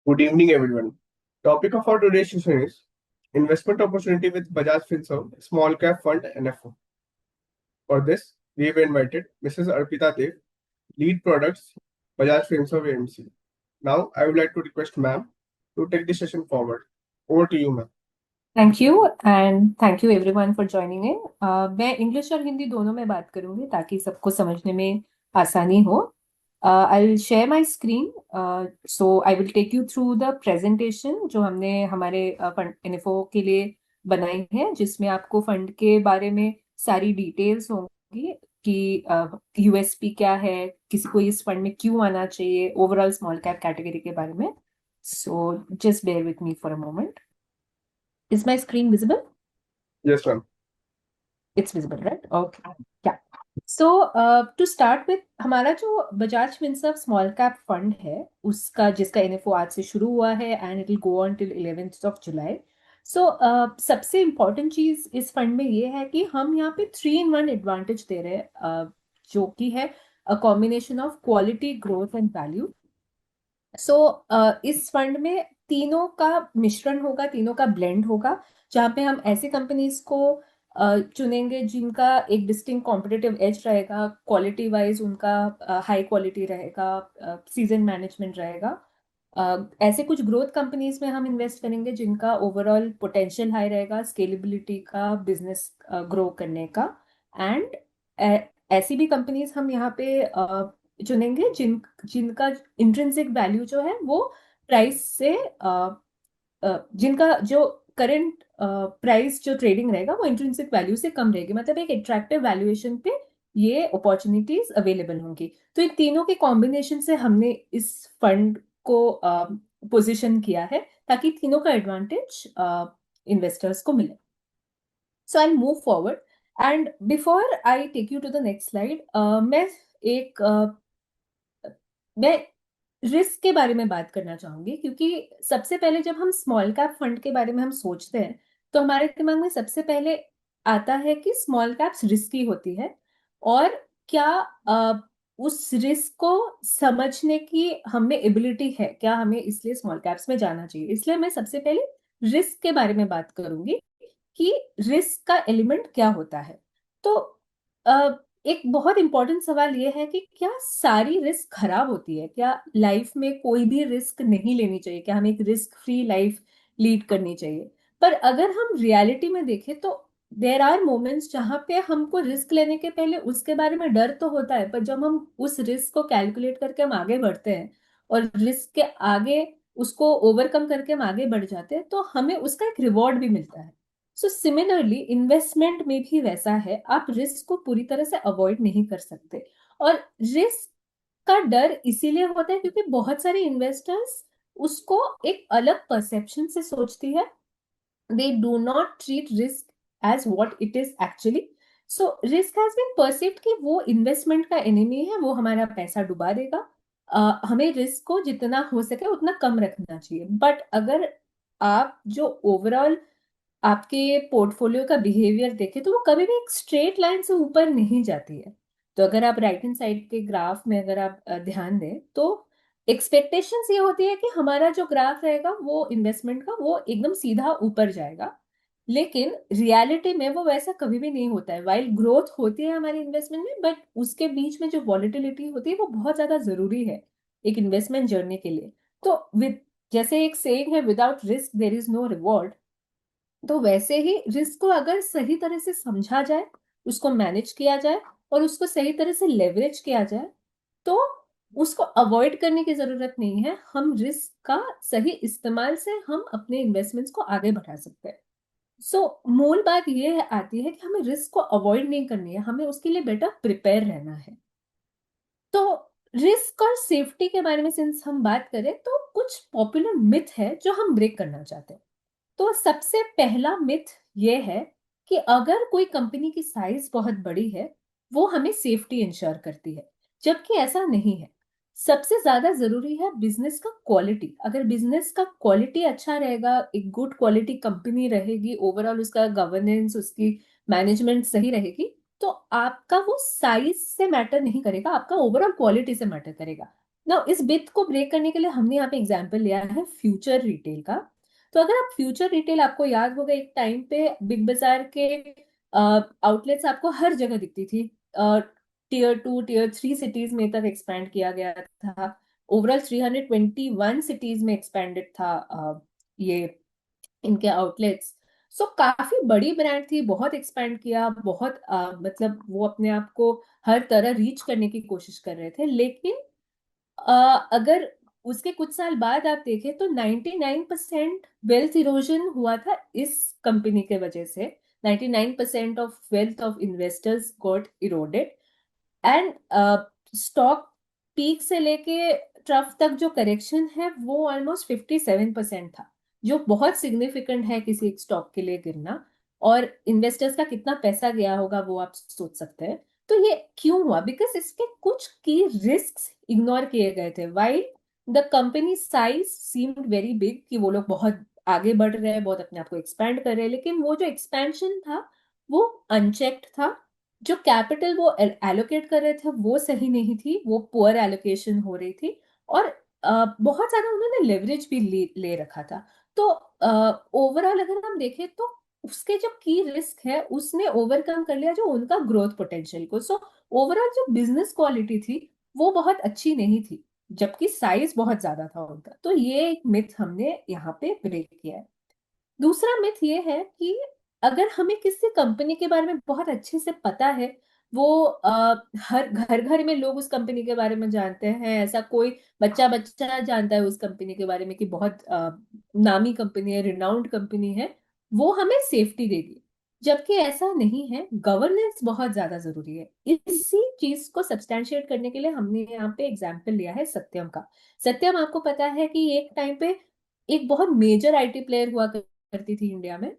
Good evening, everyone. Topic of our today's session is investment opportunity with Bajaj Finserv Small Cap Fund NFO. For this, we have invited Mrs. Arpita Dev, Lead Products, Bajaj Finserv AMC. Now, I would like to request ma'am to take the session forward. Over to you, ma'am. Thank you and thank you everyone for joining in. मैं English और हिंदी दोनों में बात करूंगी ताकि सबको समझने में आसानी हो। I will share my screen, so I will take you through the presentation जो हमने हमारे फंड इन्फो के लिए बनाई है, जिसमें आपको फंड के बारे में सारी डिटेल्स होंगी कि यूएसपी क्या है, किसी को इस फंड में क्यों आना चाहिए, ओवरऑल स्मॉल कैप कैटेगरी के बारे में। So just bear with me for a moment. Is my screen visible? Yes, ma'am. It's visible, right? Okay. Yeah. So, to start with, हमारा जो Bajaj Finserv small cap fund है उसका जिसका NFO आज से शुरू हुआ है and it will go on till 11th of July. So सबसे इम्पोर्टेंट चीज इस फंड में ये है कि हम यहाँ पे 3 in 1 एडवांटेज दे रहे हैं, जो कि है a combination of quality, growth and value. So इस फंड में तीनों का मिश्रण होगा, तीनों का ब्लेंड होगा, जहाँ पे हम ऐसी कंपनीज को चुनेंगे जिनका एक डिस्टिंक्ट कॉम्पिटिटिव एज रहेगा, क्वालिटी वाइज उनका हाई क्वालिटी रहेगा, सीजन मैनेजमेंट रहेगा। ऐसे कुछ ग्रोथ कंपनीज में हम इन्वेस्ट करेंगे जिनका ओवरऑल पोटेंशियल हाई रहेगा, स्केलेबिलिटी का, बिजनेस ग्रो करने का। एंड ऐसी भी कंपनीज हम यहाँ पे चुनेंगे जिनका इंट्रिंसिक वैल्यू जो है वो प्राइस से जिनका जो करंट प्राइस जो ट्रेडिंग रहेगा वो इंट्रिंसिक वैल्यू से कम रहेगी, मतलब एक अट्रैक्टिव वैल्यूएशन पे ये अपॉर्चुनिटीज अवेलेबल होंगी। तो इन तीनों के कॉम्बिनेशन से हमने इस फंड को पोजीशन किया है ताकि तीनों का एडवांटेज इन्वेस्टर्स को मिले। So I move forward and before I take you to the next slide, मैं एक मैं रिस्क के बारे में बात करना चाहूंगी, क्योंकि सबसे पहले जब हम स्मॉल कैप फंड के बारे में हम सोचते हैं तो हमारे दिमाग में सबसे पहले आता है कि स्मॉल कैप्स रिस्की होती है, और क्या उस रिस्क को समझने की हमें एबिलिटी है, क्या हमें इसलिए स्मॉल कैप्स में जाना चाहिए। इसलिए मैं सबसे पहले रिस्क के बारे में बात करूंगी कि रिस्क का एलिमेंट क्या होता है। तो एक बहुत इंपॉर्टेंट सवाल ये है कि क्या सारी रिस्क खराब होती है, क्या लाइफ में कोई भी रिस्क नहीं लेनी चाहिए, क्या हमें एक रिस्क फ्री लाइफ लीड करनी चाहिए। पर अगर हम रियलिटी में देखें तो देर आर मोमेंट्स जहां पे हमको रिस्क लेने के पहले उसके बारे में डर तो होता है, पर जब हम उस रिस्क को कैलकुलेट करके हम आगे बढ़ते हैं और रिस्क के आगे उसको ओवरकम करके हम आगे बढ़ जाते हैं तो हमें उसका एक रिवॉर्ड भी मिलता है। सो सिमिलरली इन्वेस्टमेंट में भी वैसा है, आप रिस्क को पूरी तरह से अवॉइड नहीं कर सकते। और रिस्क का डर इसीलिए होता है क्योंकि बहुत सारे इन्वेस्टर्स उसको एक अलग परसेप्शन से सोचती है। They do not treat risk as what it is actually. So risk has been perceived कि वो इन्वेस्टमेंट का एनिमी है, वो हमारा पैसा डुबा देगा। हमें रिस्क को जितना हो सके उतना कम रखना चाहिए। बट अगर आप जो ओवरऑल आपके पोर्टफोलियो का बिहेवियर देखें तो वो कभी भी एक स्ट्रेट लाइन से ऊपर नहीं जाती है। तो अगर आप राइट हैंड साइड के ग्राफ में अगर आप ध्यान दें तो एक्सपेक्टेशंस ये होती है कि हमारा जो ग्राफ रहेगा वो इन्वेस्टमेंट का वो एकदम सीधा ऊपर जाएगा, लेकिन रियलिटी में वो वैसा कभी भी नहीं होता है। वाइल ग्रोथ होती है हमारी इन्वेस्टमेंट में, बट उसके बीच में जो वॉलिटिलिटी होती है वो बहुत ज्यादा जरूरी है एक इन्वेस्टमेंट जर्नी के लिए। तो विद जैसे एक सेइंग है, without risk there is no reward. तो वैसे ही रिस्क को अगर सही तरह से समझा जाए, उसको मैनेज किया जाए और उसको सही तरह से लेवरेज किया जाए तो उसको अवॉइड करने की जरूरत नहीं है। हम रिस्क का सही इस्तेमाल से हम अपने इन्वेस्टमेंट्स को आगे बढ़ा सकते हैं। सो मूल बात ये आती है कि हमें रिस्क को अवॉइड नहीं करनी है, हमें उसके लिए बेटर प्रिपेयर रहना है। तो रिस्क और सेफ्टी के बारे में सिंस हम बात करें तो कुछ पॉपुलर मिथ है जो हम ब्रेक करना चाहते हैं। तो सबसे पहला मिथ ये है कि अगर कोई कंपनी की साइज बहुत बड़ी है वो हमें सेफ्टी इंश्योर करती है, जबकि ऐसा नहीं है। सबसे ज्यादा जरूरी है बिजनेस का क्वालिटी। अगर बिजनेस का क्वालिटी अच्छा रहेगा, एक गुड क्वालिटी कंपनी रहेगी, ओवरऑल उसका गवर्नेंस, उसकी मैनेजमेंट सही रहेगी, तो आपका वो साइज से मैटर नहीं करेगा, आपका ओवरऑल क्वालिटी से मैटर करेगा। ना इस बिट को ब्रेक करने के लिए हमने यहाँ पे एग्जांपल लिया है फ्यूचर रिटेल का। तो अगर आप फ्यूचर रिटेल, आपको याद होगा एक टाइम पे बिग बाजार के आउटलेट्स आपको हर जगह दिखती थी। टियर 2 टियर 3 सिटीज में तक एक्सपैंड किया गया था। ओवरऑल 321 सिटीज में एक्सपेंडेड था ये इनके आउटलेट्स। सो काफी बड़ी ब्रांड थी, बहुत एक्सपैंड किया, बहुत मतलब वो अपने आप को हर तरह रीच करने की कोशिश कर रहे थे। लेकिन अगर उसके कुछ साल बाद आप देखें तो 99% वेल्थ इरोजन हुआ था इस कंपनी के वजह से। 99% of wealth of investors got eroded. And stock peak से लेके ट्रफ तक जो करेक्शन है वो ऑलमोस्ट 57% था, जो बहुत सिग्निफिकेंट है किसी एक स्टॉक के लिए गिरना। और इन्वेस्टर्स का कितना पैसा गया होगा वो आप सोच सकते हैं। तो ये क्यों हुआ? बिकॉज इसके कुछ की रिस्क्स इग्नोर किए गए थे। While the company size seemed very big, कि वो लोग बहुत आगे बढ़ रहे हैं, बहुत अपने आप को एक्सपैंड कर रहे हैं, लेकिन वो जो एक्सपेंशन था वो अनचेक्ड था। जो कैपिटल वो एलोकेट कर रहे थे वो सही नहीं थी, वो पुअर एलोकेशन हो रही थी। और बहुत ज्यादा उन्होंने लेवरेज भी ले रखा था। तो ओवरऑल अगर हम देखें तो उसके जो की रिस्क है उसने ओवरकम कर लिया जो उनका ग्रोथ पोटेंशियल को। सो ओवरऑल जो बिजनेस क्वालिटी थी वो बहुत अच्छी नहीं थी, जबकि साइज बहुत ज्यादा था उनका। तो ये एक मिथ हमने यहाँ पे ब्रेक किया है। दूसरा मिथ ये है कि अगर हमें किसी कंपनी के बारे में बहुत अच्छे से पता है, वो हर घर घर में लोग उस कंपनी के बारे में जानते हैं, ऐसा कोई बच्चा बच्चा जानता है उस कंपनी के बारे में कि बहुत नामी कंपनी है, रिनाउंड कंपनी है, वो हमें सेफ्टी देगी। जबकि ऐसा नहीं है। गवर्नेंस बहुत ज्यादा जरूरी है। इसी चीज को सब्सटैंशिएट करने के लिए हमने यहाँ पे एग्जाम्पल लिया है सत्यम का। सत्यम आपको पता है कि एक टाइम पे एक बहुत मेजर आईटी प्लेयर हुआ करती थी इंडिया में।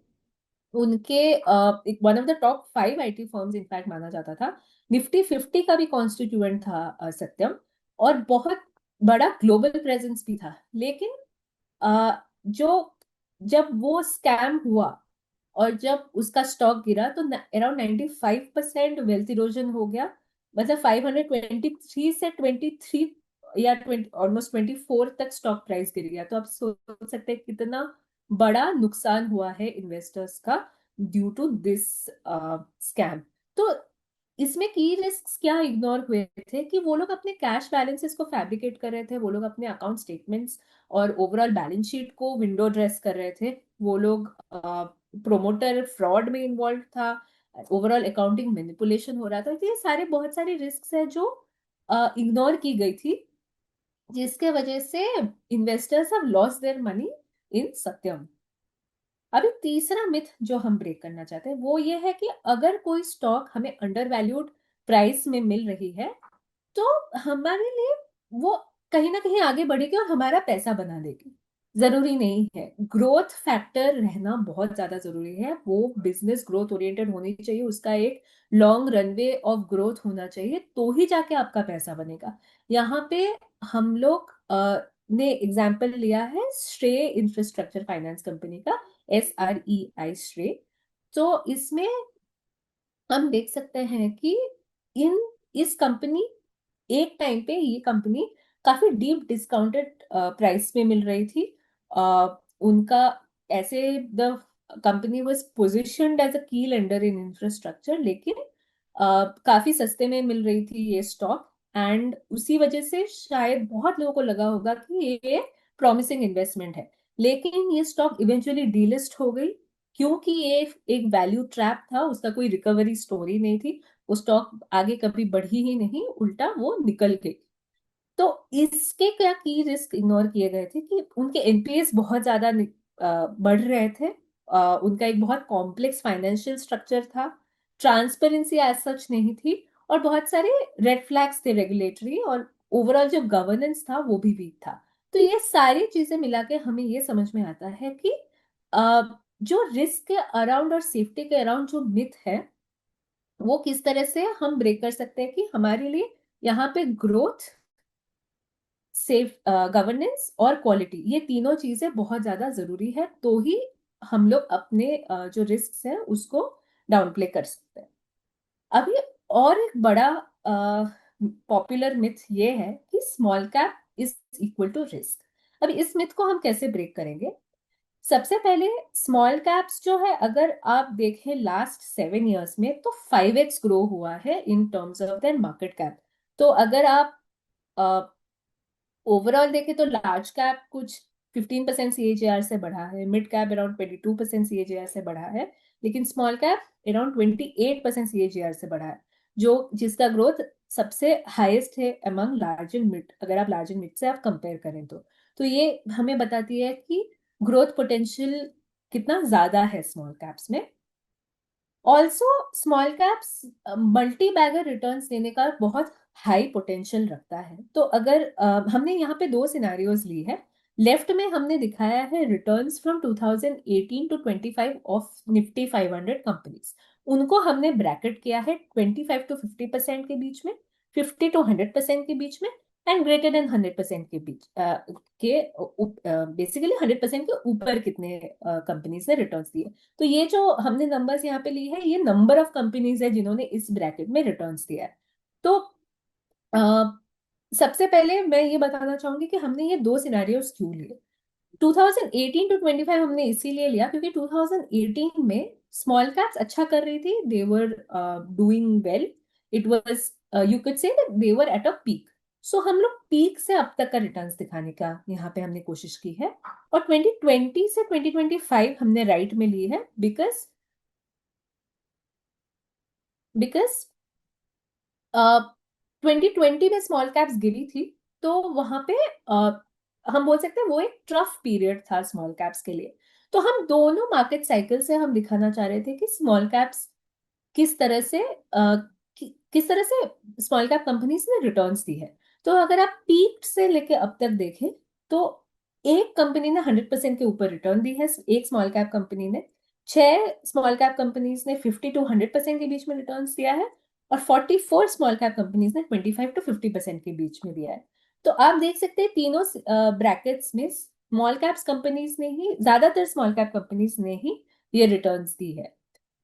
उनके एक one of the top 5 IT firms in fact माना जाता था। निफ्टी 50 का भी कॉन्स्टिट्यूएंट था सत्यम। और बहुत बड़ा ग्लोबल प्रेजेंस भी था। लेकिन जो जब वो स्कैम हुआ और जब उसका स्टॉक गिरा तो अराउंड 95% वेल्थ इरोजन हो गया। मतलब 523 से 23 या 20 ऑलमोस्ट 24 तक स्टॉक प्राइस गिर गया। तो आप सोच सकते हैं कितना बड़ा नुकसान हुआ है इन्वेस्टर्स का ड्यू टू दिस स्कैम। तो इसमें की रिस्क क्या इग्नोर हुए थे कि वो लोग अपने कैश बैलेंसेस को फैब्रिकेट कर रहे थे, वो लोग अपने अकाउंट स्टेटमेंट्स और ओवरऑल बैलेंस शीट को विंडो ड्रेस कर रहे थे, वो लोग प्रोमोटर फ्रॉड में इन्वॉल्व था, ओवरऑल अकाउंटिंग मैनिपुलेशन हो रहा था। तो ये सारे बहुत सारी रिस्क है जो इग्नोर की गई थी, जिसके वजह से investors have lost their money in Satyam. अभी तीसरा मिथ जो हम ब्रेक करना चाहते हैं वो ये है कि अगर कोई स्टॉक हमें अंडर वैल्यूड प्राइस में मिल रही है तो हमारे लिए वो कहीं ना कहीं आगे बढ़ेगी और हमारा पैसा बना देगी। जरूरी नहीं है। ग्रोथ फैक्टर रहना बहुत ज्यादा जरूरी है। वो बिजनेस ग्रोथ ओरिएंटेड होनी चाहिए, उसका एक लॉन्ग रनवे ऑफ ग्रोथ होना चाहिए, तो ही जाके आपका पैसा बनेगा। यहाँ पे हम लोग ने एग्जाम्पल लिया है श्रेय इंफ्रास्ट्रक्चर फाइनेंस कंपनी का, SREI श्रेय। तो इसमें हम देख सकते हैं कि इन इस कंपनी एक टाइम पे ये कंपनी काफी डीप डिस्काउंटेड प्राइस पे मिल रही थी। उनका ऐसे the company was positioned as a key lender in infrastructure, लेकिन काफी सस्ते में मिल रही थी ये स्टॉक। एंड उसी वजह से शायद बहुत लोगों को लगा होगा कि ये प्रॉमिसिंग इन्वेस्टमेंट है। लेकिन ये स्टॉक इवेंचुअली डीलिस्ट हो गई, क्योंकि ये एक वैल्यू ट्रैप था, उसका कोई रिकवरी स्टोरी नहीं थी। वो स्टॉक आगे कभी बढ़ी ही नहीं, उल्टा वो निकल गई। तो इसके क्या की रिस्क इग्नोर किए गए थे कि उनके एनपीएस बहुत ज्यादा बढ़ रहे थे। उनका एक बहुत कॉम्प्लेक्स फाइनेंशियल स्ट्रक्चर था, ट्रांसपेरेंसी एज सच नहीं थी, और बहुत सारे रेड फ्लैग्स थे रेगुलेटरी, और ओवरऑल जो गवर्नेंस था वो भी वीक था। तो ये सारी चीजें मिला के हमें ये समझ में आता है कि अ, जो रिस्क के अराउंड और सेफ्टी के अराउंड जो मिथ है वो किस तरह से हम ब्रेक कर सकते हैं कि हमारे लिए यहाँ पे ग्रोथ, सेफ, गवर्नेंस और क्वालिटी, ये तीनों चीजें बहुत ज्यादा जरूरी है, तो ही हम लोग अपने जो रिस्क है उसको डाउन प्ले कर सकते हैं। अभी और एक बड़ा पॉपुलर मिथ ये है कि small cap is equal to risk. अब इस मिथ को हम कैसे ब्रेक करेंगे? सबसे पहले स्मॉल कैप्स जो है, अगर आप देखें लास्ट 7 इयर्स में, तो 5x ग्रो हुआ है in terms of their market cap. तो अगर आप ओवरऑल देखें तो लार्ज कैप कुछ 15% सीएजीआर से बढ़ा है, मिड कैप अराउंड 22% सीएजीआर से बढ़ा है, लेकिन स्मॉल कैप अराउंड 28% सीएजीआर से बढ़ा है, जो जिसका ग्रोथ सबसे हाईएस्ट है अमंग लार्ज एंड मिड, अगर आप लार्ज एंड मिड से आप कंपेयर करें तो ये हमें बताती है कि ग्रोथ पोटेंशियल कितना ज्यादा है स्मॉल कैप्स में। Also small caps multi bagger returns देने का बहुत हाई पोटेंशियल रखता है। तो अगर हमने यहाँ पे दो सिनारियोज ली है। लेफ्ट में हमने दिखाया है returns from 2018 to 25 of Nifty 500 companies. उनको हमने ब्रैकेट किया है 25 to 50% के बीच में, 50 to 100% के बीच में, एंड ग्रेटर देन 100% के बीच के बेसिकली 100% के ऊपर कितने कंपनीज ने रिटर्न्स दिए। तो ये जो हमने नंबर्स यहाँ पे ली है, ये नंबर ऑफ कंपनीज है जिन्होंने इस ब्रैकेट में रिटर्न्स दिया है। तो अ, सबसे पहले मैं ये बताना चाहूंगी कि हमने ये दो सिनेरियोस क्यों लिए। 2018 टू 25 हमने इसीलिए लिया क्योंकि 2018 में स्मॉल कैप्स अच्छा कर रही थी, they were doing well, it was you could say that they were at a peak. सो हम लोग पीक से अब तक का रिटर्न्स दिखाने का यहाँ पे हमने कोशिश की है। और 2020 से 2025 हमने राइट में ली है बिकॉज बिकॉज 2020 में स्मॉल कैप्स गिरी थी, तो वहां पे हम बोल सकते हैं वो एक ट्रफ पीरियड था स्मॉल कैप्स के लिए। तो हम दोनों मार्केट साइकिल से हम दिखाना चाह रहे थे कि स्मॉल कैप्स किस तरह से किस तरह से स्मॉल कैप कंपनीज ने रिटर्न्स दी है। तो अगर आप पीक से लेके अब तक देखें तो एक कंपनी ने 100% के ऊपर रिटर्न दी है, एक स्मॉल कैप कंपनी ने। 6 स्मॉल कैप कंपनीज ने 50 to 100% के बीच में रिटर्न्स दिया है, और 44 स्मॉल कैप कंपनीज ने 25 to 50% के बीच में दिया है। तो आप देख सकते हैं तीनों ब्रैकेट्स में स्मॉल कैप्स कंपनीज ने ही, ज्यादातर स्मॉल कैप कंपनीज ने ही ये रिटर्न्स दी है।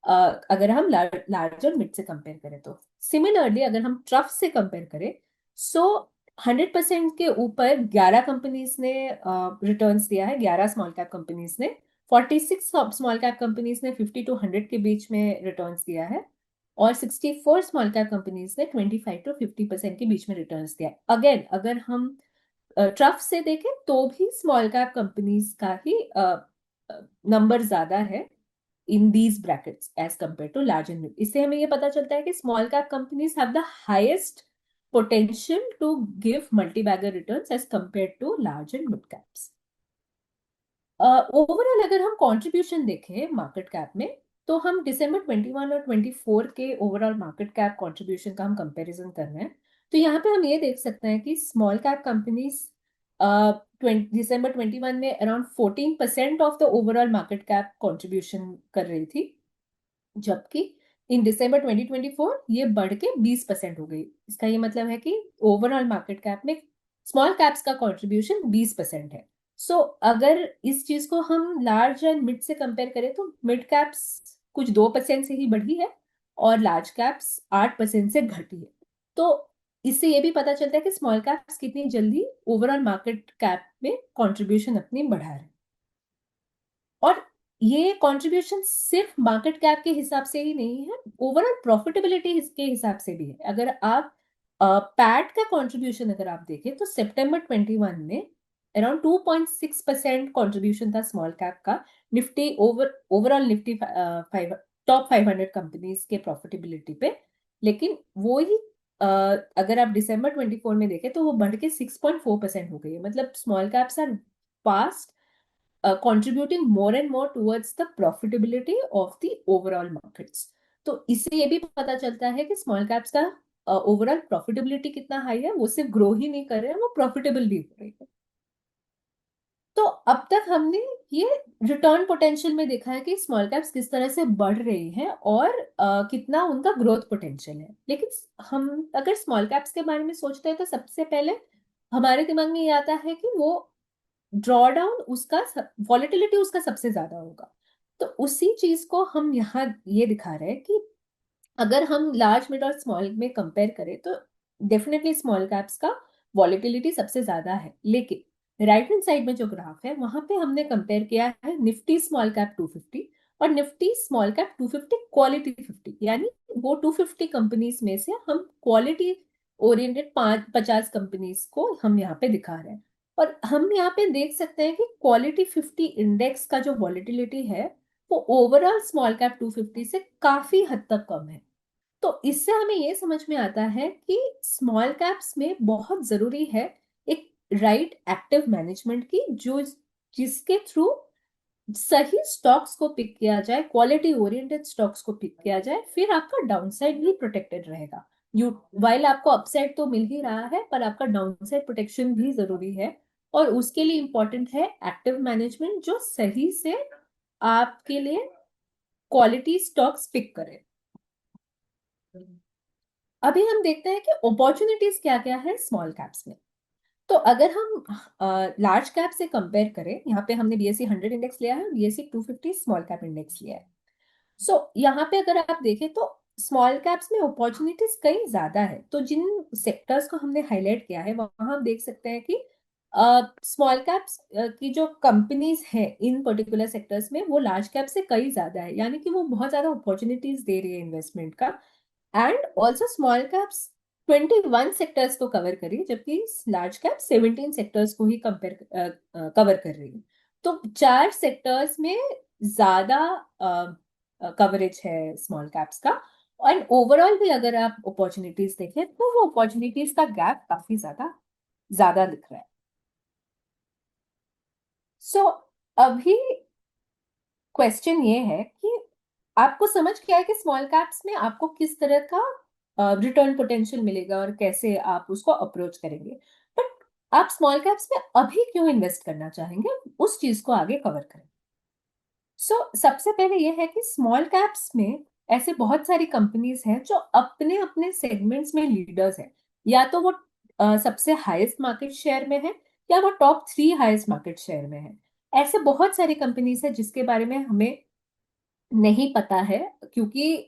अगर हम लार्ज और मिड से कंपेयर करें तो सिमिलरली अगर हम ट्रफ से कंपेयर करें, सो 100% के ऊपर 11 कंपनीज ने रिटर्न्स दिया है, 11 स्मॉल कैप कंपनीज ने। 46 स्मॉल कैप कंपनीज ने 50 to 100 के बीच में रिटर्न्स दिया है, और 64 स्मॉल कैप कंपनीज ने 25 to 50% के बीच में रिटर्न्स दिया है। अगेन अगर हम ट्रफ से देखें तो भी स्मॉल कैप कंपनीज का ही नंबर ज्यादा है in these brackets as compare to large and mid. इससे हमें ये पता चलता है कि small cap companies have the highest potential to give multi bagger returns as compare to large and mid caps. Overall अगर हम कंट्रीब्यूशन देखें मार्केट कैप में, तो हम दिसंबर 21 और 24 के ओवरऑल मार्केट कैप कंट्रीब्यूशन का हम कंपैरिजन कर रहे हैं। तो यहाँ पे हम ये देख सकते हैं कि स्मॉल कैप कंपनीज दिसंबर 21 में around 14% of the overall market cap contribution कर रही थी, जबकि इन दिसंबर 2024 ये बढ़ के 20% हो गई। इसका ये मतलब है कि ओवरऑल मार्केट कैप में स्मॉल कैप्स का कंट्रीब्यूशन 20% है। सो अगर इस चीज को हम लार्ज एंड मिड से कंपेयर करें तो मिड कैप्स कुछ 2% से ही बढ़ी है, और लार्ज कैप्स 8% से घटी है। तो इससे ये भी पता चलता है कि स्मॉल कैप्स कितनी जल्दी ओवरऑल मार्केट कैप में कंट्रीब्यूशन अपनी बढ़ा रहे हैं। और ये कंट्रीब्यूशन सिर्फ मार्केट कैप के हिसाब से ही नहीं है, ओवरऑल प्रॉफिटेबिलिटी के हिसाब से भी है। अगर आप पैट का कंट्रीब्यूशन अगर आप देखें तो सितंबर 21 में अराउंड 2.6% कंट्रीब्यूशन था स्मॉल कैप का Nifty overall Nifty five top 500 companies के प्रॉफिटेबिलिटी पे। लेकिन वो ही अगर आप दिसंबर 24 में देखें तो वो बढ़ के 6.4% हो गई है। मतलब small caps are fast contributing more and more towards the profitability of the overall markets। तो इससे ये भी पता चलता है कि स्मॉल कैप्स का ओवरऑल प्रॉफिटेबिलिटी कितना हाई है, वो सिर्फ ग्रो ही नहीं कर रहे हैं, वो प्रॉफिटेबल भी हो रही है। तो अब तक हमने ये रिटर्न पोटेंशियल में देखा है कि स्मॉल कैप्स किस तरह से बढ़ रही हैं और कितना उनका ग्रोथ पोटेंशियल है। लेकिन हम अगर स्मॉल कैप्स के बारे में सोचते हैं तो सबसे पहले हमारे दिमाग में ये आता है कि वो ड्रॉडाउन उसका वॉलेटिलिटी उसका सबसे ज्यादा होगा। तो उसी चीज को हम यहाँ ये दिखा रहे हैं कि अगर हम लार्ज मिड और स्मॉल में कंपेयर करें तो डेफिनेटली स्मॉल कैप्स का वॉलेटिलिटी सबसे ज्यादा है। लेकिन राइट हैंड साइड में जो ग्राफ है वहां पे हमने कंपेयर किया है निफ्टी स्मॉल कैप 250 और निफ्टी स्मॉल कैप 250 क्वालिटी 50, यानी वो 250 कंपनीज में से हम क्वालिटी ओरिएंटेड 50 कंपनीज को हम यहाँ पे दिखा रहे हैं। और हम यहाँ पे देख सकते हैं कि क्वालिटी 50 इंडेक्स का जो वॉलेटिलिटी है वो ओवरऑल स्मॉल कैप 250 से काफी हद तक कम है। तो इससे हमें ये समझ में आता है कि स्मॉल कैप्स में बहुत जरूरी है एक राइट एक्टिव मैनेजमेंट की, जो जिसके थ्रू सही स्टॉक्स को पिक किया जाए, क्वालिटी ओरिएंटेड स्टॉक्स को पिक किया जाए, फिर आपका डाउनसाइड भी प्रोटेक्टेड रहेगा। यू वाइल आपको अपसाइड तो मिल ही रहा है, पर आपका डाउनसाइड प्रोटेक्शन भी जरूरी है। और उसके लिए इंपॉर्टेंट है एक्टिव मैनेजमेंट जो सही से आपके लिए क्वालिटी स्टॉक्स पिक करे। अभी हम देखते हैं कि अपॉर्चुनिटीज क्या क्या है स्मॉल कैप्स में। तो अगर हम लार्ज कैप से कंपेयर करें, यहाँ पे हमने बीएसई 100 इंडेक्स लिया है, बीएसई 250 स्मॉल कैप इंडेक्स लिया है। सो यहाँ पे अगर आप देखें तो स्मॉल कैप्स में अपॉर्चुनिटीज कई ज्यादा है। तो जिन सेक्टर्स को हमने हाईलाइट किया है वहां हम देख सकते हैं कि स्मॉल कैप्स की जो कंपनीज है इन पर्टिकुलर सेक्टर्स में वो लार्ज कैप से कई ज्यादा है, यानी कि वो बहुत ज्यादा अपॉर्चुनिटीज दे रही है इन्वेस्टमेंट का। And also small caps 21 sectors को कवर करी, जबकि लार्ज कैप 17 सेक्टर्स को ही कवर कर रही है। तो 4 सेक्टर्स में ज्यादा कवरेज है स्मॉल कैप्स का। और ओवरऑल भी अगर आप अपॉर्चुनिटीज देखें तो वो अपॉर्चुनिटीज का गैप काफी ज्यादा ज्यादा दिख रहा है। सो अभी क्वेश्चन ये है कि आपको समझ गया है कि स्मॉल कैप्स में आपको किस तरह का रिटर्न पोटेंशियल मिलेगा और कैसे आप उसको अप्रोच करेंगे। बट आप स्मॉल कैप्स में अभी क्यों इन्वेस्ट करना चाहेंगे, उस चीज को आगे कवर करें। सबसे पहले यह है कि स्मॉल कैप्स में ऐसे बहुत सारी कंपनीज हैं जो अपने अपने सेगमेंट्स में लीडर्स हैं। या तो वो सबसे हाईएस्ट मार्केट शेयर में है, या वो टॉप 3 हाईएस्ट मार्केट शेयर में है। ऐसे बहुत सारी कंपनीज हैं जिसके बारे में हमें नहीं पता है, क्योंकि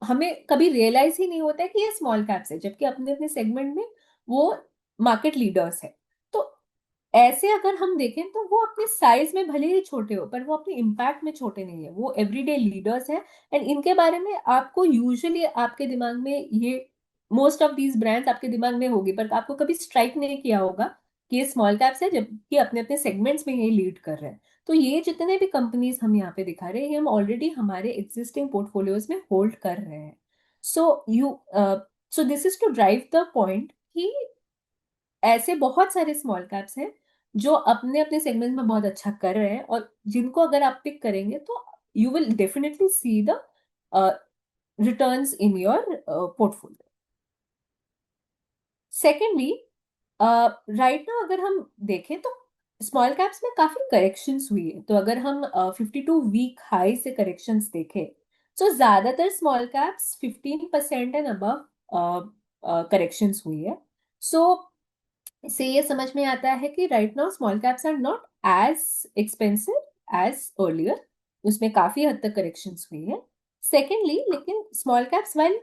हमें कभी रियलाइज ही नहीं होता है कि ये स्मॉल कैप्स है, जबकि अपने अपने सेगमेंट में वो मार्केट लीडर्स है। तो ऐसे अगर हम देखें तो वो अपने साइज में भले ही छोटे हो, पर वो अपने इम्पैक्ट में छोटे नहीं है, वो एवरीडे लीडर्स हैं। एंड इनके बारे में आपको यूजुअली आपके दिमाग में ये मोस्ट ऑफ दीज ब्रांड्स आपके दिमाग में होगी, पर आपको कभी स्ट्राइक नहीं किया होगा कि ये स्मॉल कैप्स है जबकि अपने अपने सेगमेंट्स में ये लीड कर रहे हैं। तो ये जितने भी कंपनीज हम यहाँ पे दिखा रहे हैं ये हम ऑलरेडी हमारे एग्जिस्टिंग पोर्टफोलियोज में होल्ड कर रहे हैं। So you so this is to drive the point कि ऐसे बहुत सारे स्मॉल कैप्स हैं जो अपने अपने सेगमेंट में बहुत अच्छा कर रहे हैं, और जिनको अगर आप पिक करेंगे तो you will definitely see the returns in your portfolio. Secondly, right ना अगर हम देखें तो स्मॉल कैप्स में काफी करेक्शंस हुई है। तो अगर हम 52 वीक हाई से करेक्शंस देखें तो ज्यादातर small caps 15% and above corrections हुई है। सो इससे ये समझ में आता है कि right now small caps are not as expensive as earlier, उसमें काफी हद तक करेक्शंस हुई है। सेकेंडली, लेकिन स्मॉल कैप्स वाइल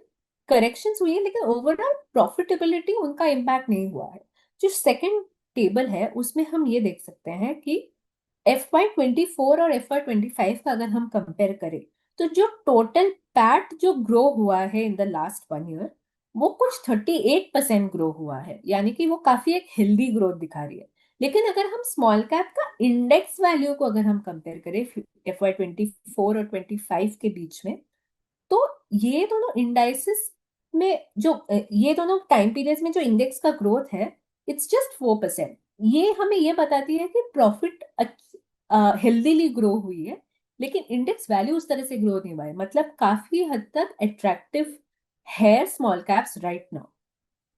करेक्शंस हुई है लेकिन ओवरऑल प्रॉफिटेबिलिटी उनका इम्पैक्ट नहीं हुआ है। जो सेकेंड टेबल है उसमें हम ये देख सकते हैं कि FY24 और FY25 का अगर हम कंपेयर करें तो जो टोटल पैट जो ग्रो हुआ है इन द लास्ट 1 ईयर वो कुछ 38% ग्रो हुआ है, यानी कि वो काफी एक हेल्दी ग्रोथ दिखा रही है। लेकिन अगर हम स्मॉल कैप का इंडेक्स वैल्यू को अगर हम कंपेयर करें FY24 और 25 के बीच में, तो ये दोनों इंडाइसेस में जो ये दोनों टाइम पीरियड्स में जो इंडेक्स का ग्रोथ है इट्स जस्ट 4%। ये हमें ये बताती है कि प्रॉफिट हेल्दीली ग्रो हुई है, लेकिन इंडेक्स वैल्यू उस तरह से ग्रो नहीं हुआ है। मतलब काफी हद तक अट्रैक्टिव है स्मॉल कैप्स राइट नाउ।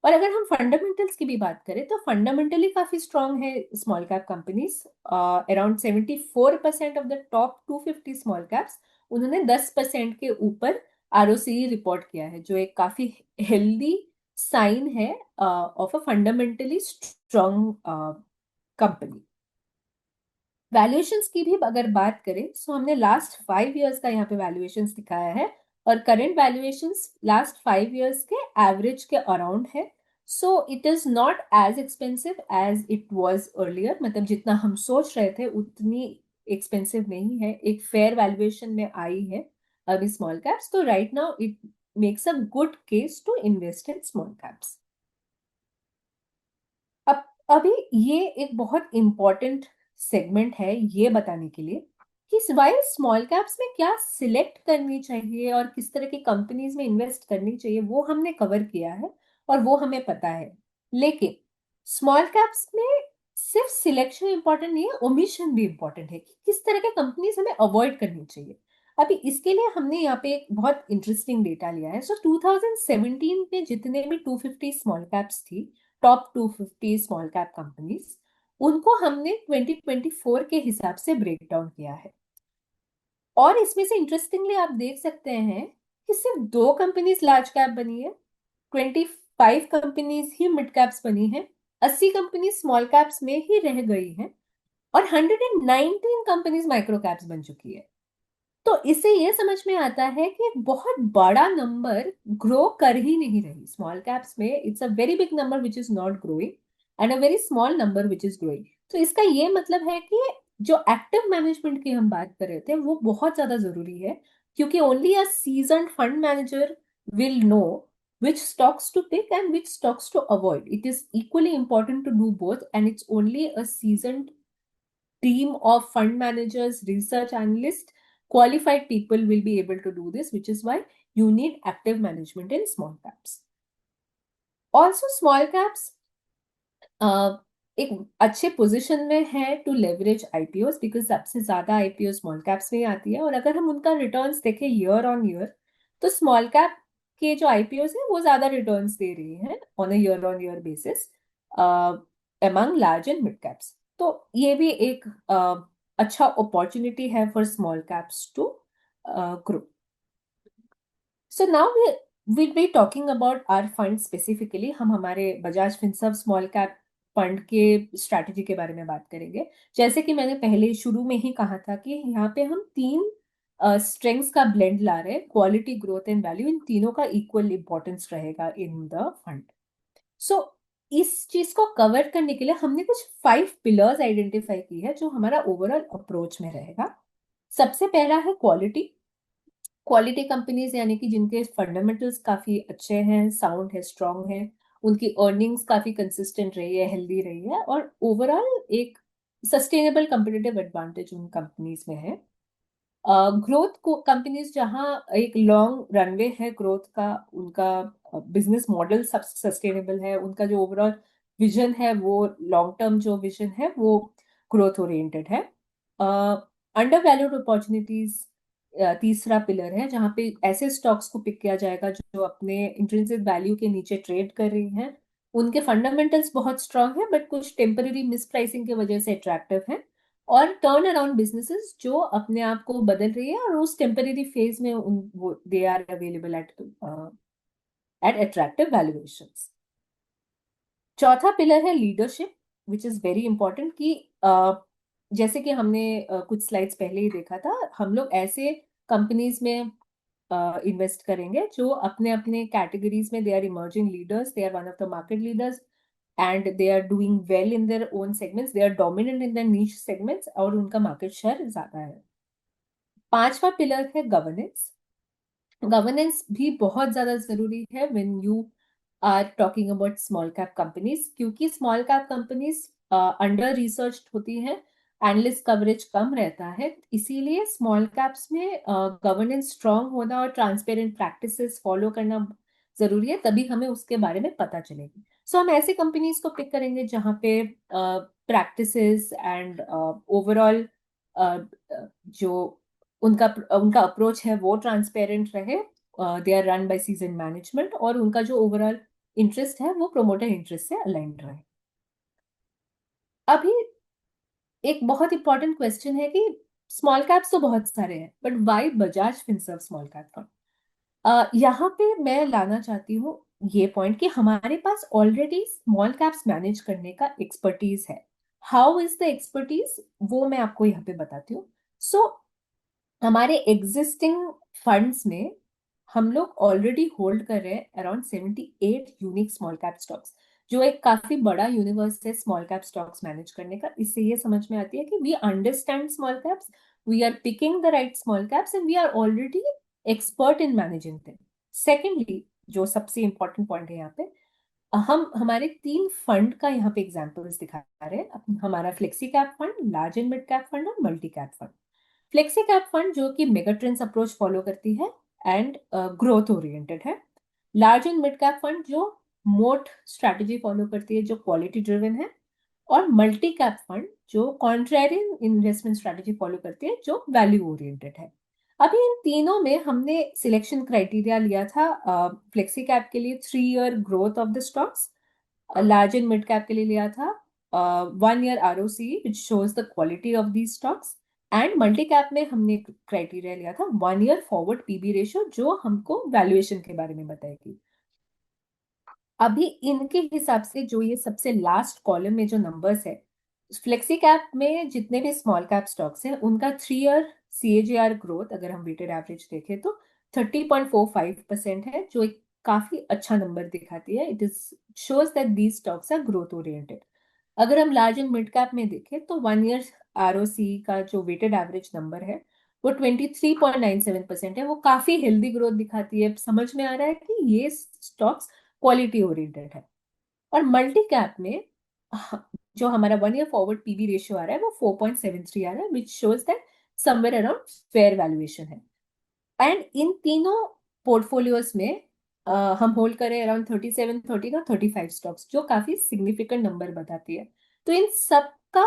और अगर हम फंडामेंटल्स की भी बात करें तो फंडामेंटली काफी स्ट्रांग है small cap companies. Around 74% of the top 250 small caps उन्होंने 10% के ऊपर ROCE रिपोर्ट किया है, जो एक काफी हेल्दी साइन है of a fundamentally strong company. Valuations की भी अगर बात करें तो हमने लास्ट 5 इयर्स का यहाँ पे वैल्यूएशंस दिखाया है, और करंट वैल्यूएशंस लास्ट 5 इयर्स के एवरेज के अराउंड है। So it is not as expensive as it was earlier, मतलब जितना हम सोच रहे थे उतनी एक्सपेंसिव नहीं है, एक फेयर वैल्यूएशन में आई है अभी स्मॉल कैप्स। तो right now it makes a good case to invest in small caps. अब अभी ये एक बहुत इंपॉर्टेंट सेगमेंट है ये बताने के लिए कि वाइल स्मॉल कैप्स में क्या सिलेक्ट करनी चाहिए और किस तरह की कंपनीज में इन्वेस्ट करनी चाहिए वो हमने कवर किया है और वो हमें पता है। लेकिन स्मॉल कैप्स में सिर्फ सिलेक्शन इंपॉर्टेंट नहीं है, ओमिशन भी इंपॉर्टेंट है कि किस तरह के कंपनीज हमें अवॉइड करनी चाहिए। अभी इसके लिए हमने यहाँ पे एक बहुत इंटरेस्टिंग डेटा लिया है। सो 2017 में जितने भी 250 स्मॉल कैप्स थी, टॉप 250 स्मॉल कैप कंपनीज, उनको हमने 2024 के हिसाब से ब्रेक डाउन किया है। और इसमें से इंटरेस्टिंगली आप देख सकते हैं कि सिर्फ दो कंपनीज लार्ज कैप बनी है, 25 कंपनीज ही मिड कैप्स बनी है, 80 कंपनीज स्मॉल कैप्स में ही रह गई हैं, और 119 कंपनीज माइक्रो कैप्स बन चुकी है। तो इससे ये समझ में आता है कि एक बहुत बड़ा नंबर ग्रो कर ही नहीं रही स्मॉल कैप्स में। It's a very big number which is not growing and a very small number which is growing. तो इसका ये मतलब है कि जो एक्टिव मैनेजमेंट की हम बात कर रहे थे वो बहुत ज्यादा जरूरी है, क्योंकि only a seasoned fund manager will know which stocks to pick and which stocks to avoid. It is equally important to do both, and it's only a seasoned team of fund managers, research analysts, qualified people will be able to do this, which is why you need active management in small caps. Also, small caps एक अच्छे position में है to leverage IPOs, because सबसे ज्यादा IPO small caps में ही आती है। और अगर हम उनका रिटर्न्स देखें ईयर ऑन ईयर, तो स्मॉल कैप के जो आईपीओस हैं वो ज्यादा रिटर्न्स दे रही हैं on a year on year basis among large and mid caps. तो ये भी एक अच्छा अपॉर्चुनिटी है for small caps to grow. So now we will be talking about our fund specifically. हम हमारे Bajaj Finserv small cap fund के strategy के बारे में बात करेंगे। जैसे कि मैंने पहले शुरू में ही कहा था कि यहाँ पे हम तीन स्ट्रेंग्स का ब्लेंड ला रहे हैं, क्वालिटी, ग्रोथ एंड वैल्यू। इन तीनों का इक्वल इंपॉर्टेंस रहेगा इन द फंड। सो इस चीज को कवर करने के लिए हमने कुछ 5 पिलर्स आइडेंटिफाई की है जो हमारा ओवरऑल अप्रोच में रहेगा। सबसे पहला है क्वालिटी। क्वालिटी कंपनीज यानी कि जिनके फंडामेंटल्स काफी अच्छे हैं, साउंड है, स्ट्रांग है, उनकी अर्निंग्स काफी कंसिस्टेंट रही है, हेल्दी रही है, और ओवरऑल एक सस्टेनेबल कंपटीटिव एडवांटेज उन कंपनीज में है। ग्रोथ को कंपनीज जहां एक लॉन्ग रनवे है ग्रोथ का, उनका बिजनेस मॉडल सब सस्टेनेबल है, उनका जो ओवरऑल विजन है वो लॉन्ग टर्म जो विजन है वो ग्रोथ ओरिएंटेड है। अंडर वैल्यूड अपॉर्चुनिटीज तीसरा पिलर है, जहां पे ऐसे स्टॉक्स को पिक किया जाएगा जो अपने इंट्रिंसिक वैल्यू के नीचे ट्रेड कर रही हैं, उनके फंडामेंटल्स बहुत स्ट्रांग है बट कुछ टेम्पररी मिस प्राइसिंग की वजह से अट्रैक्टिव है, और टर्न अराउंड बिजनेसेस जो अपने आप को बदल रही है और उस टेम्पररी फेज में उन वो they are available at attractive valuations. चौथा पिलर है leadership, which is very important कि जैसे कि हमने कुछ स्लाइड्स पहले ही देखा था, हम लोग ऐसे कंपनीज में इन्वेस्ट करेंगे जो अपने अपने कैटेगरीज में they are emerging leaders, they are one of the market leaders and they are doing well in their own segments, they are dominant in their niche segments और उनका मार्केट शेयर ज्यादा है। पांचवा पिलर है governance. Governance भी बहुत ज्यादा जरूरी है when you are talking about small cap companies, क्योंकि small cap companies under research होती हैं, एनालिस्ट कवरेज कम रहता है, इसीलिए स्मॉल कैप्स में गवर्नेंस स्ट्रांग होना और ट्रांसपेरेंट प्रैक्टिसेस फॉलो करना जरूरी है, तभी हमें उसके बारे में पता चलेगी। सो हम ऐसे कंपनीज को पिक करेंगे जहाँ पे प्रैक्टिसेस एंड ओवरऑल जो उनका उनका अप्रोच है वो ट्रांसपेरेंट रहे, they are run by season management, और उनका जो ओवरऑल इंटरेस्ट है वो प्रोमोटर इंटरेस्ट से अलाइंड रहे। अभी एक बहुत इंपॉर्टेंट क्वेश्चन है कि स्मॉल कैप्स तो बहुत सारे हैं but why Bajaj Finserv small cap fund. यहाँ पे मैं लाना चाहती हूँ ये पॉइंट कि हमारे पास ऑलरेडी स्मॉल कैप्स मैनेज करने का एक्सपर्टीज है। हाउ इज द एक्सपर्टीज, वो मैं आपको यहाँ पे बताती हूँ। सो हमारे एग्जिस्टिंग फंड्स में हम लोग ऑलरेडी होल्ड कर रहे हैं around 78 unique small cap stocks, जो एक काफी बड़ा यूनिवर्स है स्मॉल कैप स्टॉक्स मैनेज करने का। इससे ये समझ में आती है कि we understand small caps, we are picking the right small caps and we are already expert in managing them. Secondly, जो सबसे इंपॉर्टेंट पॉइंट है यहाँ पे, हम हमारे 3 फंड का यहाँ पे एग्जांपल्स दिखा रहे हैं। हमारा flexi cap fund, large and mid cap fund और multi cap fund. Flexi cap fund जो कि मेगा ट्रेंड्स अप्रोच फॉलो करती है एंड ग्रोथ ओरिएंटेड है। Large and mid cap fund जो मोट स्ट्रैटेजी फॉलो करती है, जो क्वालिटी ड्रिवन है। और मल्टी कैप फंड जो कॉन्ट्रेरियन इन्वेस्टमेंट स्ट्रैटेजी फॉलो करती है, जो वैल्यू ओरिएंटेड है। अभी इन तीनों में हमने सिलेक्शन क्राइटेरिया लिया था। फ्लेक्सी कैप के लिए 3 year growth of the stocks, large and mid cap के लिए लिया था 1 year ROCE which shows the quality of the stocks, and multi cap में हमने क्राइटेरिया लिया था 1 ईयर फॉरवर्ड PB रेशियो, जो हमको वैल्यूएशन के बारे में बताएगी। अभी इनके हिसाब से जो ये सबसे लास्ट कॉलम में जो नंबर्स है, फ्लेक्सी कैप में जितने भी स्मॉल कैप स्टॉक्स हैं उनका 3 ईयर CAGR ग्रोथ अगर हम वेटेड एवरेज देखें तो 30.45% है, जो एक काफी अच्छा नंबर दिखाती है। It is shows that these stocks are growth oriented. अगर हम लार्ज एंड मिड कैप में देखें तो 1 ईयर ROCE का जो वेटेड एवरेज नंबर है वो 23.97% है। वो काफी हेल्दी ग्रोथ दिखाती है, समझ में आ रहा है कि ये स्टॉक्स क्वालिटी ओरिएंटेड है। और मल्टी कैप में जो हमारा 1 ईयर फॉरवर्ड PB रेशियो आ रहा है वो 4.73 आ रहा है, which shows that somewhere around fair valuation है। एंड इन तीनों पोर्टफोलियोज में हम होल्ड करें अराउंड 37, 13 और 35 स्टॉक्स, जो काफी सिग्निफिकेंट नंबर बताती है। तो इन सबका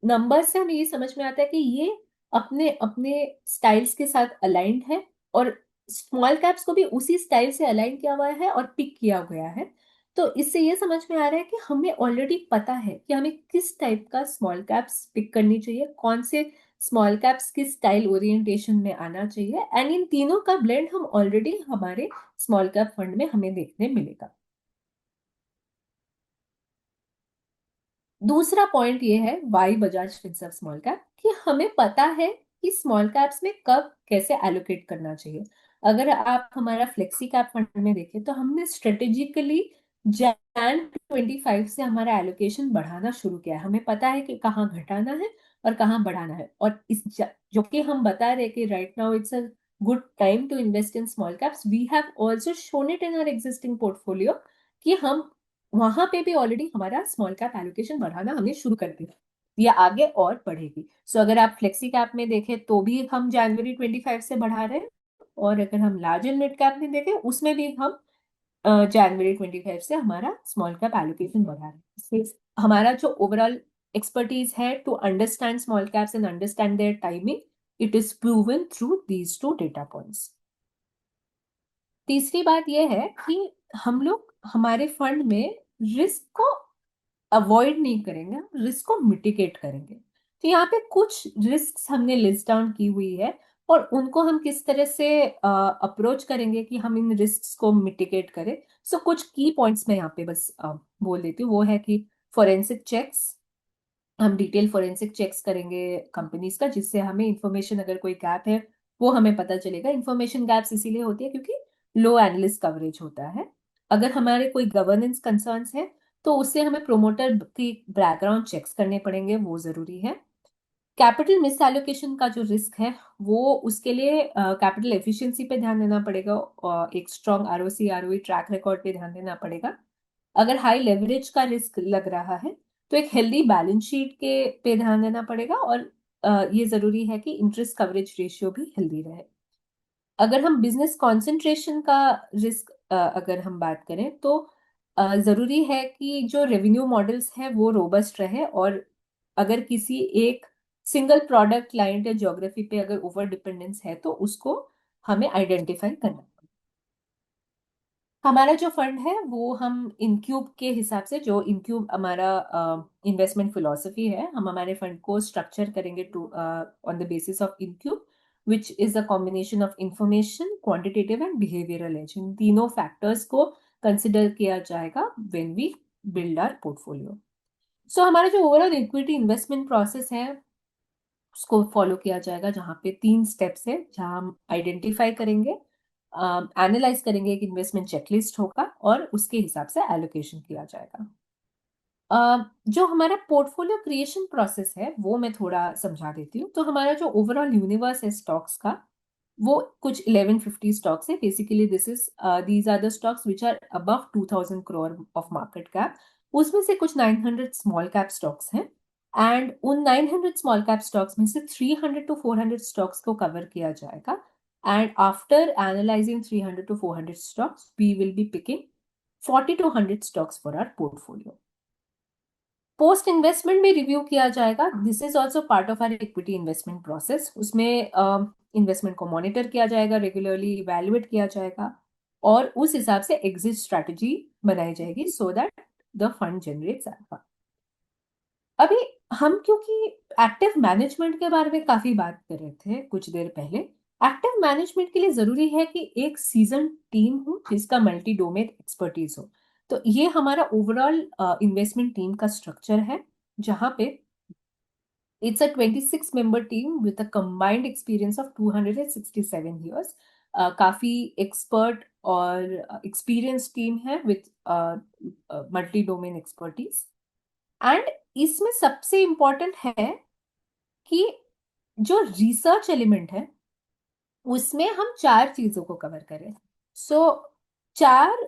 नंबर से हमें ये समझ में आता है कि ये अपने अपने स्टाइल्स के साथ अलाइंड है, और स्मॉल कैप्स को भी उसी स्टाइल से अलाइन किया हुआ है और पिक किया गया है। तो इससे ये समझ में आ रहा है कि हमें ऑलरेडी पता है कि हमें किस टाइप का स्मॉल कैप्स पिक करनी चाहिए, कौन से स्मॉल कैप्स किस स्टाइल ओरिएंटेशन में आना चाहिए, एंड इन तीनों का ब्लेंड हम ऑलरेडी हमारे स्मॉल कैप फंड में हमें देखने मिलेगा। दूसरा पॉइंट ये है why Bajaj Finserv small cap, कि हमें पता है कि स्मॉल कैप्स में कब कैसे एलोकेट करना चाहिए। अगर आप हमारा फ्लेक्सी कैप फंड में देखें तो हमने स्ट्रेटेजिकली Jan 25 से हमारा एलोकेशन बढ़ाना शुरू किया है। हमें पता है कि कहाँ घटाना है और कहाँ बढ़ाना है, और जो कि हम बता रहे कि right now it's a good time to invest in small caps, we have also shown it in our existing portfolio कि हम वहां पे भी ऑलरेडी हमारा स्मॉल कैप एलोकेशन बढ़ाना हमने शुरू कर दिया, ये आगे और बढ़ेगी। सो अगर आप फ्लेक्सी कैप में देखें तो भी हम January 25 से बढ़ा रहे हैं, और अगर हम लार्ज एंड मिड कैप में देखें उसमें भी हम January 25 से हमारा स्मॉल कैप एलोकेशन बढ़ा रहे हैं। इससे हमारा जो ओवरऑल एक्सपर्टीज है to understand small caps and understand their timing, it is proven through these 2 data points. तीसरी बात यह है कि हम लोग हमारे फंड में रिस्क को अवॉइड नहीं करेंगे, रिस्क को मिटिगेट करेंगे। तो यहाँ पे कुछ रिस्क हमने लिस्ट डाउन की हुई है, और उनको हम किस तरह से अप्रोच करेंगे कि हम इन रिस्क को मिटिगेट करें। सो कुछ की पॉइंट्स मैं यहाँ पे बस बोल देती हूँ। वो है कि फोरेंसिक चेक्स, हम डिटेल फोरेंसिक चेक्स करेंगे कंपनीज का, जिससे हमें इंफॉर्मेशन अगर कोई गैप है वो हमें पता चलेगा। इंफॉर्मेशन गैप्स इसीलिए होती है क्योंकि लो एनालिस्ट कवरेज होता है। अगर हमारे कोई गवर्नेंस कंसर्न्स है तो उससे हमें प्रोमोटर की बैकग्राउंड चेक्स करने पड़ेंगे, वो जरूरी है। कैपिटल मिस एलोकेशन का जो रिस्क है वो, उसके लिए कैपिटल एफिशिएंसी पे ध्यान देना पड़ेगा, और एक strong ROC ROE track record पे ध्यान देना पड़ेगा। अगर हाई लेवरेज का रिस्क लग रहा है तो एक हेल्दी बैलेंस शीट के पे ध्यान देना पड़ेगा, और ये जरूरी है कि इंटरेस्ट कवरेज रेशियो भी हेल्दी रहे। अगर हम बिजनेस कंसंट्रेशन का रिस्क अगर हम बात करें तो जरूरी है कि जो रेवेन्यू मॉडल्स है वो रोबस्ट रहे, और अगर किसी एक सिंगल प्रोडक्ट क्लाइंट या ज्योग्राफी पे अगर ओवर डिपेंडेंस है तो उसको हमें आइडेंटिफाई करना। हमारा जो फंड है वो हम इनक्यूब के हिसाब से, जो इनक्यूब हमारा इन्वेस्टमेंट फिलोसफी है, हम हमारे फंड को स्ट्रक्चर करेंगे to on the basis of InQuBe, which is a combination of information, quantitative and behavioural edge. इन तीनों फैक्टर्स को कंसिडर किया जाएगा when we build our portfolio. So हमारा जो ओवरऑल इक्विटी इन्वेस्टमेंट प्रोसेस है उसको फॉलो किया जाएगा, जहाँ पे 3 स्टेप्स है, जहाँ हम आइडेंटिफाई करेंगे एनालाइज करेंगे, एक इन्वेस्टमेंट चेकलिस्ट होगा और उसके हिसाब से एलोकेशन किया जाएगा। जो हमारा पोर्टफोलियो क्रिएशन प्रोसेस है वो मैं थोड़ा समझा देती हूँ। तो हमारा जो ओवरऑल यूनिवर्स है स्टॉक्स का, वो कुछ 1150 स्टॉक्स है। Basically these are the stocks which are above 2000 crore of market cap. उसमें से कुछ 900 स्मॉल कैप स्टॉक्स हैं, एंड उन 900 स्मॉल कैप स्टॉक्स में से 300 टू 400 स्टॉक्स को कवर किया जाएगा। And after analysing 300 to 400 stocks, we will be picking 40 to 100 stocks for our portfolio. Post investment में रिव्यू किया जाएगा। This is also part of our equity investment process. उसमें investment को मॉनिटर किया जाएगा, रेगुलरली इवेल्युएट किया जाएगा, और उस हिसाब से एग्जिट स्ट्रैटेजी बनाई जाएगी so that the fund generates alpha. अभी हम क्योंकि एक्टिव मैनेजमेंट के बारे में काफी बात कर रहे थे कुछ देर पहले, एक्टिव मैनेजमेंट के लिए जरूरी है कि एक सीजन टीम हो जिसका मल्टी डोमेन एक्सपर्टीज हो। तो ये हमारा ओवरऑल इन्वेस्टमेंट टीम का स्ट्रक्चर है, जहां पे it's a 26 member team with a combined experience of 267 years. काफी एक्सपर्ट और एक्सपीरियंस टीम है with multi domain expertise. And इसमें सबसे इंपॉर्टेंट है कि जो रिसर्च एलिमेंट है उसमें हम चार चीजों को कवर करें। सो चार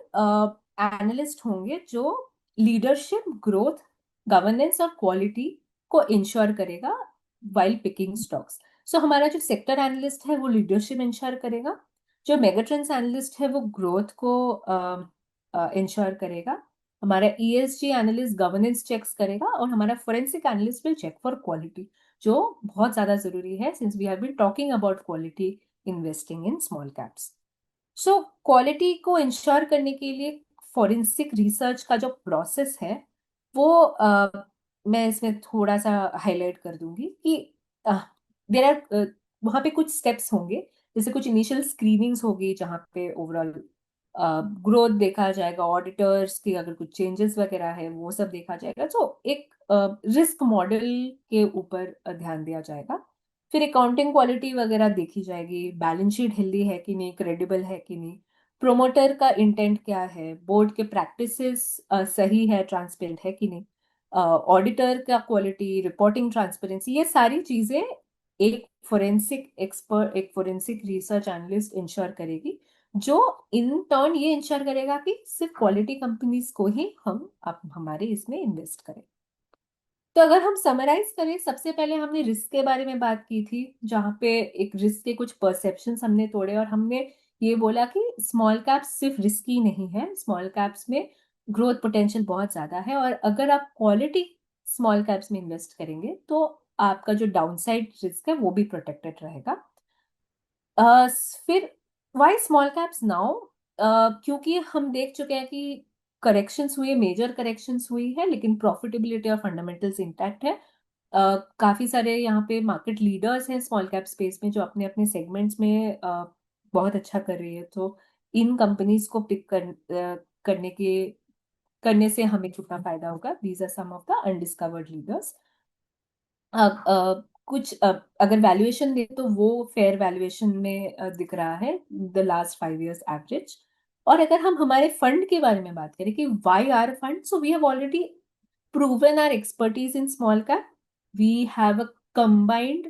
एनालिस्ट होंगे जो लीडरशिप, ग्रोथ, गवर्नेंस और क्वालिटी को इंश्योर करेगा वाइल पिकिंग स्टॉक्स। सो हमारा जो सेक्टर एनालिस्ट है वो लीडरशिप इंश्योर करेगा, जो मेगाट्रेंड्स एनालिस्ट है वो ग्रोथ को इंश्योर करेगा, हमारा ईएसजी एनालिस्ट गवर्नेंस चेक्स करेगा, और हमारा forensic analyst will check for quality, जो बहुत ज्यादा जरूरी है since we have been talking about quality investing in small caps. So quality को इंश्योर करने के लिए फॉरेंसिक रिसर्च का जो प्रोसेस है वो मैं इसमें थोड़ा सा हाईलाइट कर दूंगी कि देर आर वहाँ पे कुछ स्टेप्स होंगे। जैसे कुछ इनिशियल स्क्रीनिंग्स होगी जहाँ पे ओवरऑल ग्रोथ देखा जाएगा, ऑडिटर्स की अगर कुछ चेंजेस वगैरह है वो सब देखा जाएगा। तो एक रिस्क मॉडल के ऊपर ध्यान दिया जाएगा। फिर अकाउंटिंग क्वालिटी वगैरह देखी जाएगी, बैलेंस शीट हेल्दी है कि नहीं, क्रेडिबल है कि नहीं, प्रोमोटर का इंटेंट क्या है, बोर्ड के प्रैक्टिसेस सही है, ट्रांसपेरेंट है कि नहीं, ऑडिटर का क्वालिटी, रिपोर्टिंग ट्रांसपेरेंसी, ये सारी चीजें एक फोरेंसिक एक्सपर्ट, एक फोरेंसिक रिसर्च एनालिस्ट इंश्योर करेगी, जो इन टर्न ये इंश्योर करेगा कि सिर्फ क्वालिटी कंपनीज को ही हम अब हमारे इसमें इन्वेस्ट करें। तो अगर हम समराइज करें, सबसे पहले हमने रिस्क के बारे में बात की थी, जहाँ पे एक रिस्क के कुछ परसेप्शंस हमने तोड़े, और हमने ये बोला कि स्मॉल कैप्स सिर्फ रिस्की नहीं है, स्मॉल कैप्स में ग्रोथ पोटेंशियल बहुत ज्यादा है, और अगर आप क्वालिटी स्मॉल कैप्स में इन्वेस्ट करेंगे तो आपका जो डाउनसाइड रिस्क है वो भी प्रोटेक्टेड रहेगा। फिर वाई स्मॉल कैप्स नाउ, क्योंकि हम देख चुके हैं कि करेक्शंस हुए, मेजर करेक्शंस हुई है, लेकिन प्रॉफिटेबिलिटी और फंडामेंटल्स इंटैक्ट है। काफी सारे यहाँ पे मार्केट लीडर्स हैं स्मॉल कैप स्पेस में जो अपने अपने सेगमेंट्स में बहुत अच्छा कर रही है। तो इन कंपनीज को पिक करने से हमें कितना फायदा होगा। These are some of the undiscovered leaders. कुछ अगर वैल्यूएशन दे तो वो फेयर वैल्यूएशन में दिख रहा है द लास्ट 5 years एवरेज। और अगर हम हमारे फंड के बारे में बात करें कि why our fund, so we have already proven our expertise in small cap. We have a combined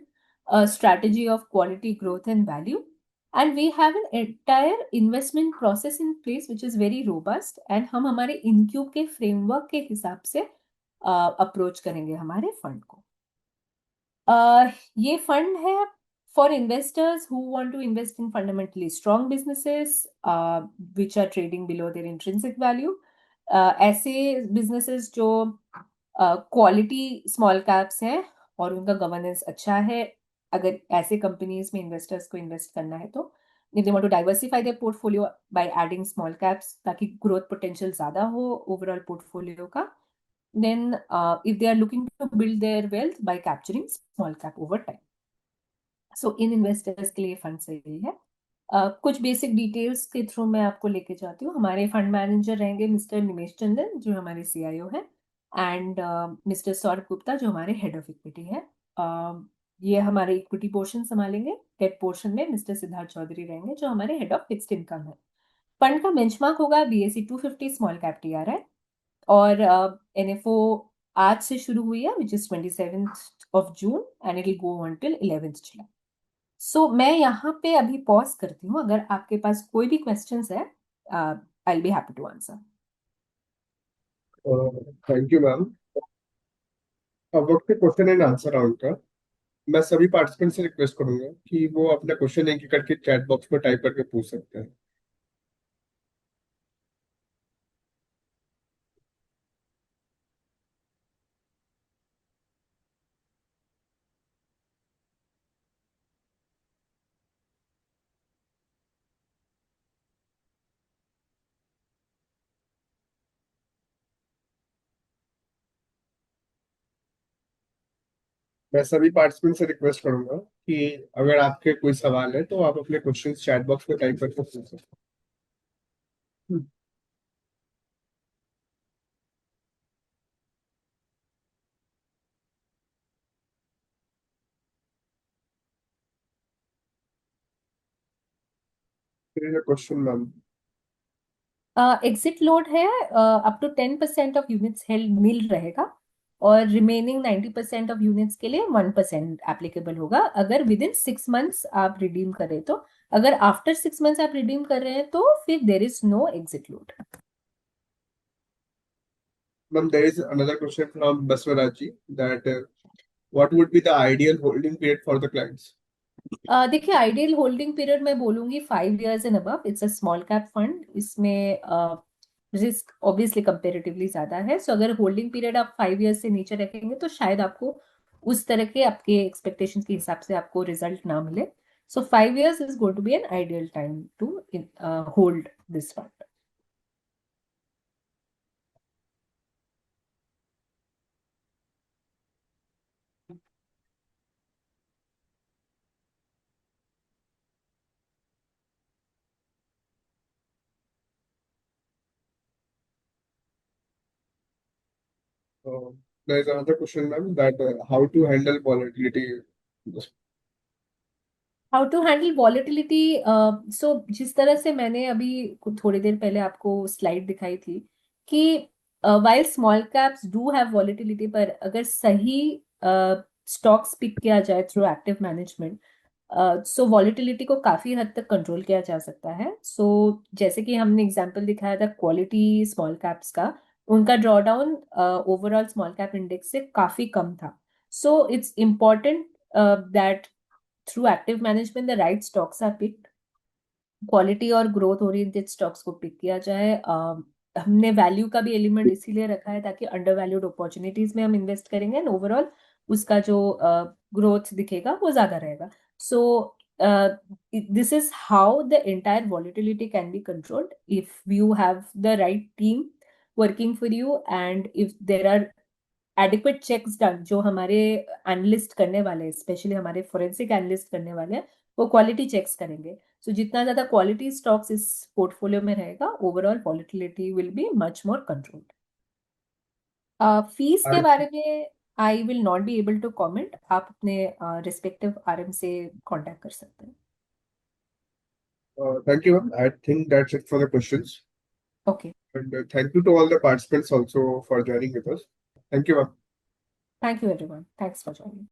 strategy of quality, growth, and value. And we have an entire investment process in place which is very robust. And हम हमारे इनक्यूब के framework के हिसाब से approach करेंगे हमारे fund को। ये फंड है for investors who want to invest in fundamentally strong businesses which are trading below their intrinsic value. ऐसे बिजनेसेस जो क्वालिटी स्मॉल कैप्स हैं और उनका गवर्नेंस अच्छा है, अगर ऐसे कंपनीज में इन्वेस्टर्स को इन्वेस्ट करना है तो if they want to diversify their portfolio by adding small caps ताकि ग्रोथ पोटेंशियल ज्यादा हो ओवरऑल पोर्टफोलियो का, then if they are looking to build their wealth by capturing small cap over time. So in investors के लिए fund सही है। कुछ basic details के थ्रू मैं आपको लेके जाती हूँ। हमारे फंड मैनेजर रहेंगे मिस्टर निमेश चंदन जो हमारे सीआईओ है, एंड मिस्टर सौरभ गुप्ता जो हमारे हेड ऑफ इक्विटी है। ये हमारे इक्विटी पोर्शन संभालेंगे। डेट पोर्शन में मिस्टर सिद्धार्थ चौधरी रहेंगे जो हमारे हेड ऑफ फिक्स्ड इनकम है। फंड का बेंचमार्क होगा BSE 250 स्मॉल कैप TRI। और NFO आज से शुरू हुई है which is 27 June and it will go on till 11 जुलाई। सो मैं यहाँ पे अभी पॉज करती हूँ। अगर आपके पास कोई भी क्वेश्चंस है I will be happy to answer. Thank you ma'am. अब वक्त है क्वेश्चन एंड आंसर राउंड का। मैं सभी पार्टिसिपेंट से रिक्वेस्ट करूंगा कि वो अपना क्वेश्चन एक एक करके चैट बॉक्स में टाइप करके पूछ सकते हैं। मैं सभी पार्टिसिपेंट से रिक्वेस्ट करूंगा कि अगर आपके कोई सवाल है तो आप अपने क्वेश्चन चैट बॉक्स में टाइप करके पूछ सकते हैं। Question ma'am. एग्जिट लोड है up to 10% of units held मिल रहेगा। और रिमेनिंग 90% ऑफ यूनिट्स के लिए 1% एप्लीकेबल होगा अगर विद इन 6 मंथ्स आप रिडीम करें तो। अगर आफ्टर 6 मंथ्स आप रिडीम कर रहे हैं तो फिर there is no exit load. Ma'am, there is another question from Baswaraj ji that what would be the ideal holding period for the clients? देखिए आइडियल होल्डिंग पीरियड मैं बोलूंगी 5 years and above. It's a small cap fund. इसमें risk obviously comparatively ज्यादा है। सो अगर holding period आप 5 years से नीचे रखेंगे तो शायद आपको उस तरह के आपके एक्सपेक्टेशंस के हिसाब से आपको रिजल्ट ना मिले। So 5 years is going to be an ideal time to hold this fund. There is another question, ma'am, that how to handle volatility. How to handle volatility. So जिस तरह से मैंने अभी थोड़ी देर पहले आपको स्लाइड दिखाई थी कि while small caps do have volatility पर अगर सही स्टॉक्स पिक किया जाए through active management so volatility को काफी हद तक कंट्रोल किया जा सकता है। सो जैसे कि हमने एग्जांपल दिखाया था क्वालिटी स्मॉल कैप्स का, उनका drawdown overall small cap index से काफी कम था। So it's important that through active management the right stocks are picked। Quality और ग्रोथ ओरिएंटेड स्टॉक्स को पिक किया जाए। हमने वैल्यू का भी एलिमेंट इसीलिए रखा है ताकि अंडर वैल्यूड अपॉर्चुनिटीज में हम इन्वेस्ट करेंगे एंड ओवरऑल उसका जो ग्रोथ दिखेगा वो ज्यादा रहेगा। So this is how the entire volatility can be controlled if you have the right team working for you and if there are adequate checks done. जो हमारे एनालिस्ट करने वाले हैं, स्पेशली हमारे फोरेंसिक एनालिस्ट करने वाले हैं, वो क्वालिटी चेक्स करेंगे। सो जितना ज्यादा क्वालिटी स्टॉक्स इस पोर्टफोलियो में रहेगा overall volatility will be much more controlled. Fees के I, बारे में I will not be able to comment. आप अपने रिस्पेक्टिव RM से कांटेक्ट कर सकते हैं। thank you, ma'am. I think that's it for the questions. Okay, And thank you to all the participants also for joining with us. Thank you, ma'am. Thank you everyone, thanks for joining.